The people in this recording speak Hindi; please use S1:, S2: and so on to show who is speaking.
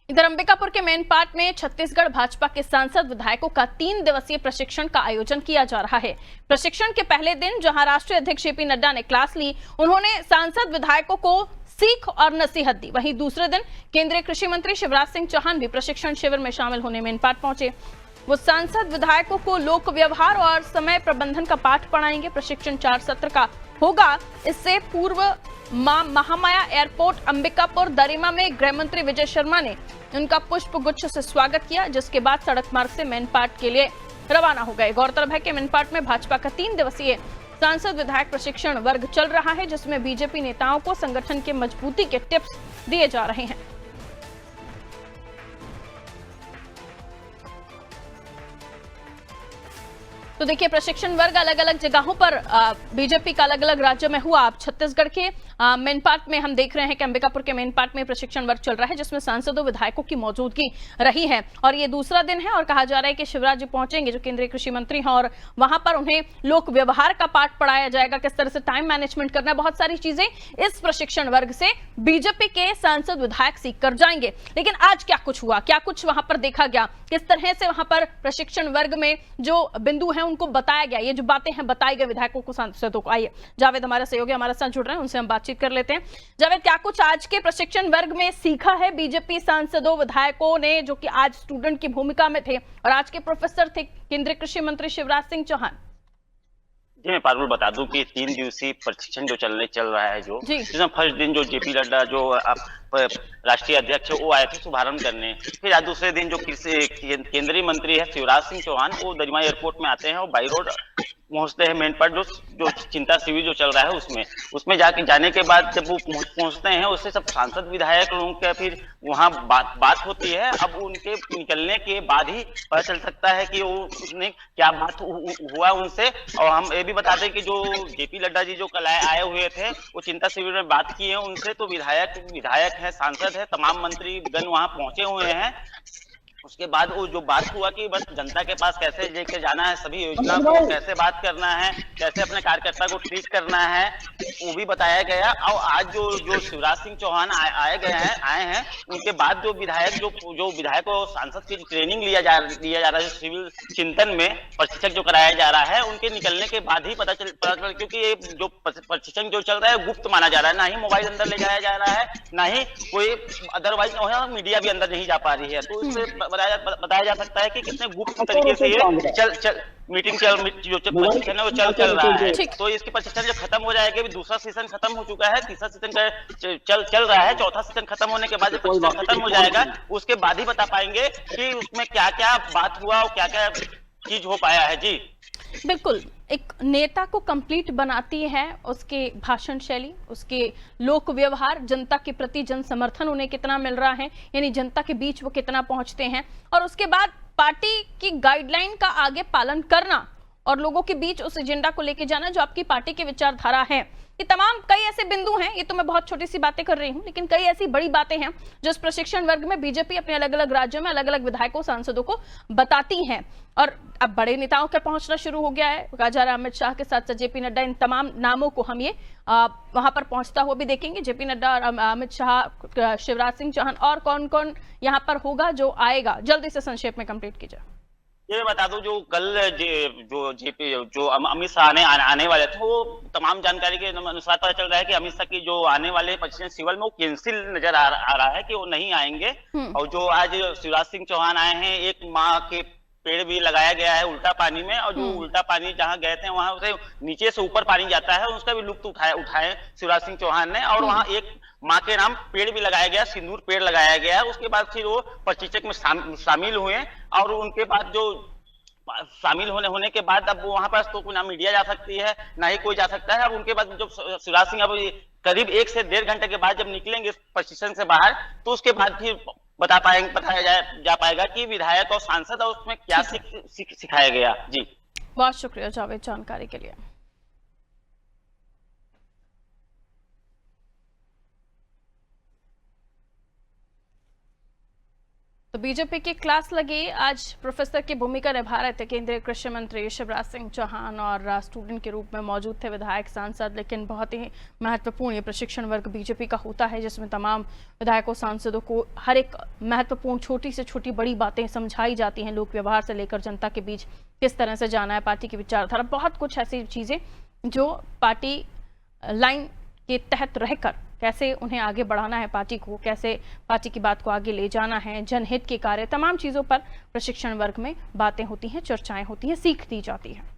S1: इधर अंबिकापुर के मेन पार्ट में छत्तीसगढ़ भाजपा के सांसद विधायकों का 3 दिवसीय प्रशिक्षण का आयोजन किया जा रहा है। प्रशिक्षण के पहले दिन जहां राष्ट्रीय अध्यक्ष जेपी नड्डा ने क्लास ली, उन्होंने सांसद विधायकों को सीख और नसीहत दी। वहीं दूसरे दिन केंद्रीय कृषि मंत्री शिवराज सिंह चौहान भी प्रशिक्षण शिविर में शामिल होने मेन पार्ट पहुंचे। वो सांसद विधायकों को लोक व्यवहार और समय प्रबंधन का पाठ पढ़ाएंगे। प्रशिक्षण 4 सत्र का होगा। इससे पूर्व महामाया एयरपोर्ट अंबिकापुर दरिमा में गृह मंत्री विजय शर्मा ने उनका पुष्प गुच्छ से स्वागत किया, जिसके बाद सड़क मार्ग से मेन पार्ट के लिए रवाना हो गए। गौरतलब है कि मेन पार्ट में भाजपा का 3 दिवसीय सांसद विधायक प्रशिक्षण वर्ग चल रहा है, जिसमें बीजेपी नेताओं को संगठन के मजबूती के टिप्स दिए जा रहे हैं। तो देखिए, प्रशिक्षण वर्ग अलग अलग जगहों पर बीजेपी का अलग अलग राज्यों में हुआ। अब छत्तीसगढ़ के मेन पार्ट में हम देख रहे हैं कि अंबिकापुर के मेन पार्ट में प्रशिक्षण वर्ग चल रहा है, जिसमें सांसदों विधायकों की मौजूदगी रही है और ये दूसरा दिन है। और कहा जा रहा है कि शिवराज जी पहुंचेंगे, जो केंद्रीय कृषि मंत्री हैं, और वहां पर उन्हें लोक व्यवहार का पाठ पढ़ाया जाएगा, किस तरह से टाइम मैनेजमेंट करना है। बहुत सारी चीजें इस प्रशिक्षण वर्ग से बीजेपी के सांसद विधायक सीख कर जाएंगे। लेकिन आज क्या कुछ हुआ, क्या कुछ वहां पर देखा गया, किस तरह से वहां पर प्रशिक्षण वर्ग में जो बिंदु है उनको बताया गया, ये जो बातें हैं बताई गई विधायकों को, सांसदों को। आइए जावेद हमारे सहयोगी हमारे साथ जुड़ रहे हैं, उनसे हम बातचीत कर लेते हैं। जावेद, क्या कुछ आज के प्रशिक्षण वर्ग में सीखा है बीजेपी सांसदों विधायकों ने, जो कि आज स्टूडेंट की भूमिका में थे और आज के प्रोफेसर थे केंद्रीय कृषि मंत्री शिवराज सिंह चौहान?
S2: जी, मैं पारुल बता दूं कि 3 दिवसीय प्रशिक्षण जो चल रहा है, जिसमें फर्स्ट दिन जो जेपी नड्डा जो राष्ट्रीय अध्यक्ष है वो आए थे शुभारंभ करने। फिर आज दूसरे दिन जो केंद्रीय मंत्री है शिवराज सिंह चौहान, वो दरिमा एयरपोर्ट में आते हैं और बाई रोड पहुंचते हैं मेन पार्ट जो चिंता शिविर जो चल रहा है उसमें जाने के बाद जब वो पहुंचते हैं, उससे सब सांसद विधायक लोगों का फिर वहां बात होती है। अब उनके निकलने के बाद ही पता चल सकता है कि उसने क्या बात हुआ उनसे। और हम ये भी बता दें कि जो जेपी नड्डा जी जो कल आए हुए थे, वो चिंता शिविर में बात किए उनसे। तो विधायक है, सांसद है, तमाम मंत्रीगण वहां पहुंचे हुए हैं। उसके बाद वो जो बात हुआ कि बस जनता के पास कैसे लेके जाना है, सभी योजना को कैसे बात करना है, कैसे अपने कार्यकर्ता को ट्रीट करना है, वो भी बताया गया। और आज जो शिवराज सिंह चौहान आए हैं, उनके बाद जो विधायक और सांसद की ट्रेनिंग लिया जा रहा है सिविल चिंतन में, प्रशिक्षण जो कराया जा रहा है, उनके निकलने के बाद ही पता चल, क्योंकि ये जो प्रशिक्षण जो चल रहा है गुप्त माना जा रहा है, ना ही मोबाइल अंदर ले जाया जा रहा है, ना ही कोई अदरवाइज मीडिया भी अंदर नहीं जा पा रही है। तो इससे बताया जा सकता है कि कितने गुप्त तरीके से ये मीटिंग जो प्रशिक्षण है वो चल रहा है। तो इसकी प्रशिक्षण जब खत्म हो जाएगा, दूसरा सेशन खत्म हो चुका है, तीसरा सेशन चल रहा है, चौथा सेशन खत्म होने के बाद जब प्रशिक्षण खत्म हो जाएगा, उसके बाद ही बता पाएंगे कि उसमें क्या क्या बात हुआ और क्या क्या चीज हो पाया है। जी
S1: बिल्कुल, एक नेता को कंप्लीट बनाती है उसके भाषण शैली, उसके लोक व्यवहार, जनता के प्रति जन समर्थन उन्हें कितना मिल रहा है, यानी जनता के बीच वो कितना पहुंचते हैं, और उसके बाद पार्टी की गाइडलाइन का आगे पालन करना और लोगों के बीच उस एजेंडा को लेके जाना जो आपकी पार्टी की विचारधारा है। ये तमाम कई ऐसे बिंदु हैं, ये तो मैं बहुत छोटी सी बातें कर रही हूं, लेकिन कई ऐसी बड़ी बातें हैं जो इस प्रशिक्षण वर्ग में बीजेपी अपने अलग अलग राज्यों में अलग अलग विधायकों सांसदों को बताती हैं। और अब बड़े नेताओं का पहुंचना शुरू हो गया है। कहा जा रहा है अमित शाह के साथ साथ जेपी नड्डा, इन तमाम नामों को हम ये वहां पर पहुंचता हुआ भी देखेंगे। जेपी नड्डा और अमित शाह, शिवराज सिंह चौहान, और कौन कौन यहाँ पर होगा जो आएगा, जल्दी से संक्षेप में कंप्लीट कीजिए।
S2: ये मैं बता दूं, जो कल जो अमित शाह आने वाले थे, वो तमाम जानकारी के अनुसार पता चल रहा है कि अमित शाह की जो आने वाले प्रशिक्षण शिविर में वो कैंसिल नजर आ रहा है कि वो नहीं आएंगे। और जो आज शिवराज सिंह चौहान आए हैं, एक माह के पेड़ भी लगाया गया है उल्टा पानी में, और जो उल्टा पानी जहां गए थे वहां से नीचे से ऊपर पानी जाता है, उसका भी लुत्फ उठाए शिवराज सिंह चौहान ने। और वहां एक माँ के नाम पेड़ भी लगाया गया, सिंदूर पेड़ लगाया गया। उसके बाद फिर वो प्रशिक्षक में शामिल हुए, और उनके बाद जो शामिल होने के बाद अब वहां पर तो ना मीडिया जा सकती है, ना ही कोई जा सकता है। अब उनके बाद जब शिवराज सिंह अब करीब 1 से 1.5 घंटे के बाद जब निकलेंगे प्रशिक्षण से बाहर, तो उसके बाद फिर बताया जा पाएगा कि विधायक और सांसद और उसमें क्या सिखाया गया। जी
S1: बहुत शुक्रिया जावेद जानकारी के लिए। तो बीजेपी की क्लास लगी। आज प्रोफेसर की भूमिका निभा रहे थे केंद्रीय कृषि मंत्री शिवराज सिंह चौहान और स्टूडेंट के रूप में मौजूद थे विधायक सांसद। लेकिन बहुत ही महत्वपूर्ण ये प्रशिक्षण वर्ग बीजेपी का होता है जिसमें तमाम विधायकों सांसदों को हर एक महत्वपूर्ण छोटी से छोटी बड़ी बातें समझाई जाती हैं, लोक व्यवहार से लेकर जनता के बीच किस तरह से जाना है, पार्टी की विचारधारा, बहुत कुछ ऐसी चीजें जो पार्टी लाइन के तहत रहकर कैसे उन्हें आगे बढ़ाना है, पार्टी को कैसे पार्टी की बात को आगे ले जाना है, जनहित के कार्य, तमाम चीजों पर प्रशिक्षण वर्ग में बातें होती हैं, चर्चाएं होती हैं, सीख दी जाती है।